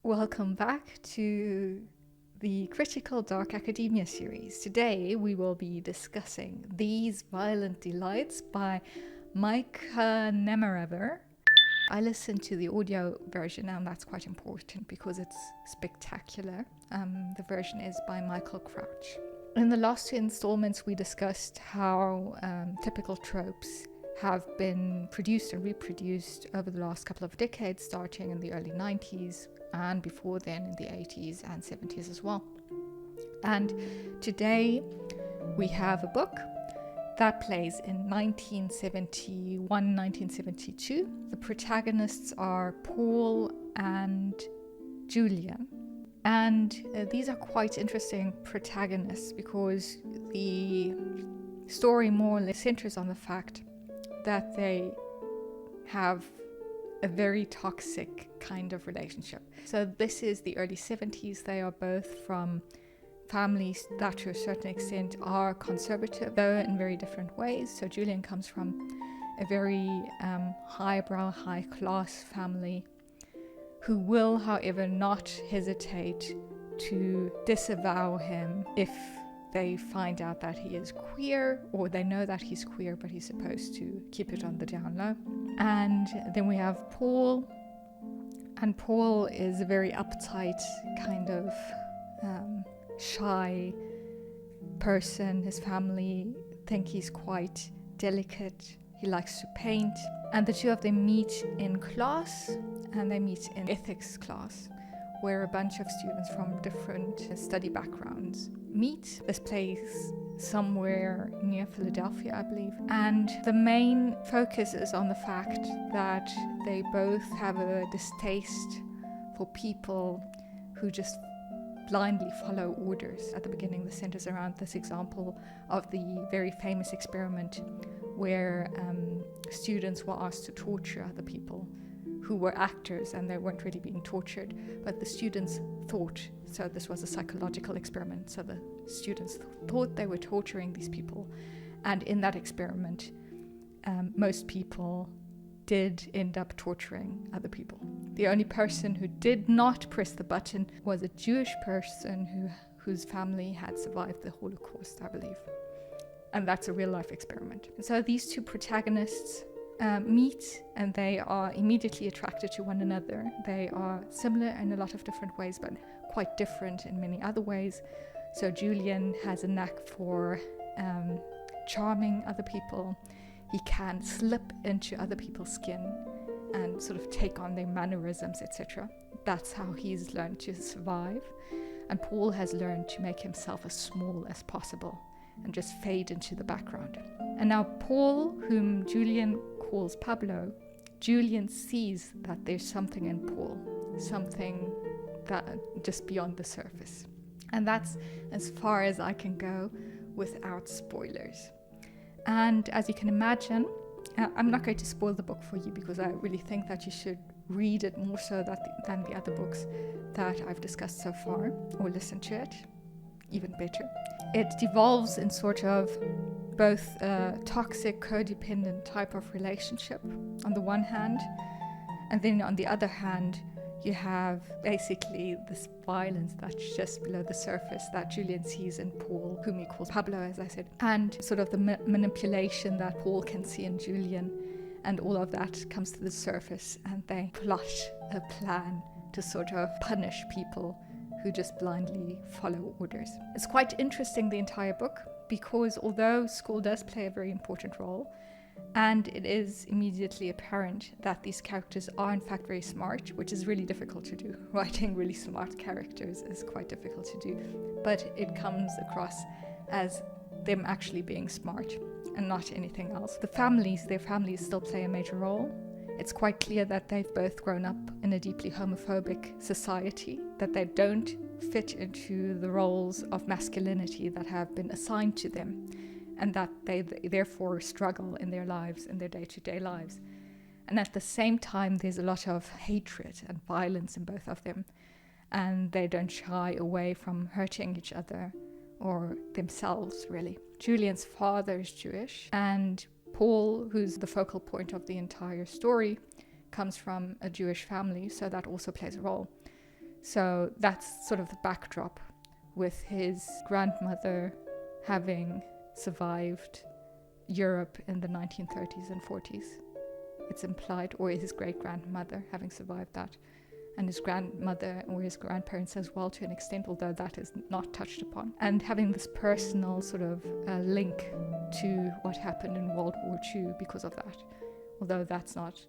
Welcome back to the Critical Dark Academia series. Today we will be discussing These Violent Delights by Micah Nemerever. I listened to the audio version, and that's quite important because it's spectacular. The version is by Michael Crouch. In the last two installments we discussed how typical tropes have been produced and reproduced over the last couple of decades, starting in the early 90s and before then in the 80s and 70s as well. And today we have a book that plays in 1971-1972. The protagonists are Paul and Julian. And these are quite interesting protagonists because the story more or less centers on the fact that they have a very toxic kind of relationship. So this is the early 70s. They are both from families that to a certain extent are conservative, though in very different ways. So Julian comes from a very highbrow, high-class family who will, however, not hesitate to disavow him if they find out that he is queer, or they know that he's queer, but he's supposed to keep it on the down low. And then we have Paul, and Paul is a very uptight, kind of shy person. His family think he's quite delicate. He likes to paint. And the two of them meet in class, and they meet in ethics class, where a bunch of students from different study backgrounds meet. This place somewhere near Philadelphia, I believe. And the main focus is on the fact that they both have a distaste for people who just blindly follow orders. At the beginning, the centers around this example of the very famous experiment where students were asked to torture other people who were actors, and they weren't really being tortured, but the students thought, so this was a psychological experiment, so the students thought they were torturing these people, and in that experiment most people did end up torturing other people. The only person who did not press the button was a Jewish person whose family had survived the Holocaust, I believe, and that's a real life experiment. And so these two protagonists meet, and they are immediately attracted to one another. They are similar in a lot of different ways, but quite different in many other ways. So Julian has a knack for charming other people. He can slip into other people's skin and sort of take on their mannerisms, etc. That's how he's learned to survive. And Paul has learned to make himself as small as possible and just fade into the background. And now Paul, whom Julian calls Pablo, Julian sees that there's something in Paul, something that just beyond the surface. And that's as far as I can go without spoilers. And as you can imagine, I'm not going to spoil the book for you because I really think that you should read it more so than the other books that I've discussed so far, or listen to it, even better. It devolves in sort of both a toxic, codependent type of relationship on the one hand, and then on the other hand, you have basically this violence that's just below the surface that Julian sees in Paul, whom he calls Pablo, as I said, and sort of the manipulation that Paul can see in Julian, and all of that comes to the surface, and they plot a plan to sort of punish people who just blindly follow orders. It's quite interesting, the entire book, because although school does play a very important role, and it is immediately apparent that these characters are in fact very smart, which is really difficult to do. Writing really smart characters is quite difficult to do, but it comes across as them actually being smart and not anything else. Their families still play a major role. It's quite clear that they've both grown up in a deeply homophobic society, that they don't fit into the roles of masculinity that have been assigned to them, and that they therefore struggle in their lives, in their day-to-day lives. And at the same time, there's a lot of hatred and violence in both of them, and they don't shy away from hurting each other or themselves, really. Julian's father is Jewish, and Paul, who's the focal point of the entire story, comes from a Jewish family, so that also plays a role. So that's sort of the backdrop, with his grandmother having survived Europe in the 1930s and 40s. It's implied, or his great-grandmother having survived that, and his grandmother or his grandparents as well, to an extent, although that is not touched upon. And having this personal sort of link to what happened in World War II because of that, although that's not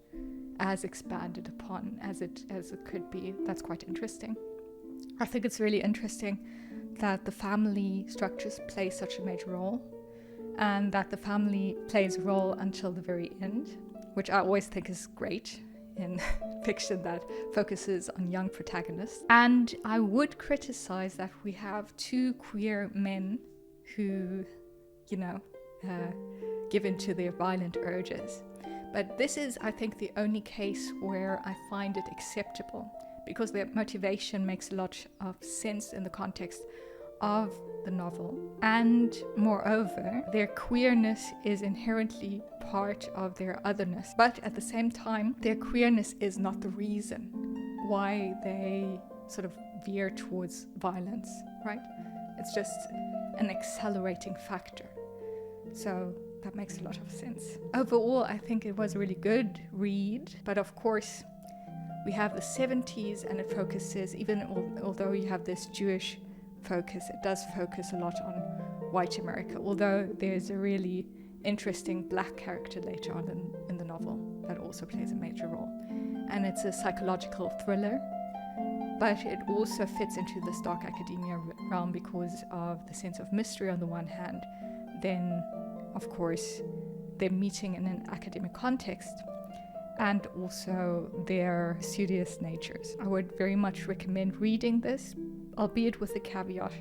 as expanded upon as it could be. That's quite interesting. I think it's really interesting that the family structures play such a major role, and that the family plays a role until the very end, which I always think is great in fiction that focuses on young protagonists. And I would criticize that we have two queer men who, give in to their violent urges. But this is, I think, the only case where I find it acceptable, because their motivation makes a lot of sense in the context of the novel. And moreover, their queerness is inherently part of their otherness. But at the same time, their queerness is not the reason why they sort of veer towards violence, right? It's just an accelerating factor. So that makes a lot of sense. Overall, I think it was a really good read, but of course, we have the 70s and it focuses, even although you have this Jewish focus, it does focus a lot on white America, although there's a really interesting black character later on in the novel that also plays a major role. And it's a psychological thriller, but it also fits into this dark academia realm because of the sense of mystery on the one hand. Then, of course, they're meeting in an academic context, and also their studious natures. I would very much recommend reading this, albeit with the caveat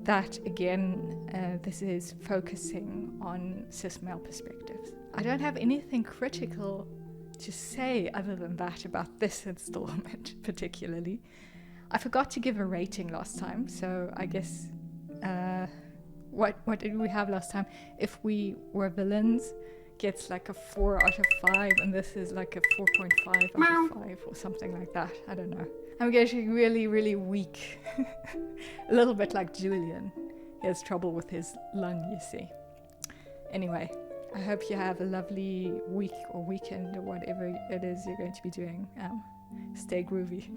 that, again, this is focusing on cis male perspectives. I don't have anything critical to say other than that about this installment particularly. I forgot to give a rating last time, so I guess what did we have last time? If We Were Villains gets like a 4 out of 5, and this is like a 4.5 out of 5 or something like that. I don't know. I'm getting really, really weak. A little bit like Julian. He has trouble with his lung, you see. Anyway, I hope you have a lovely week or weekend or whatever it is you're going to be doing. Stay groovy.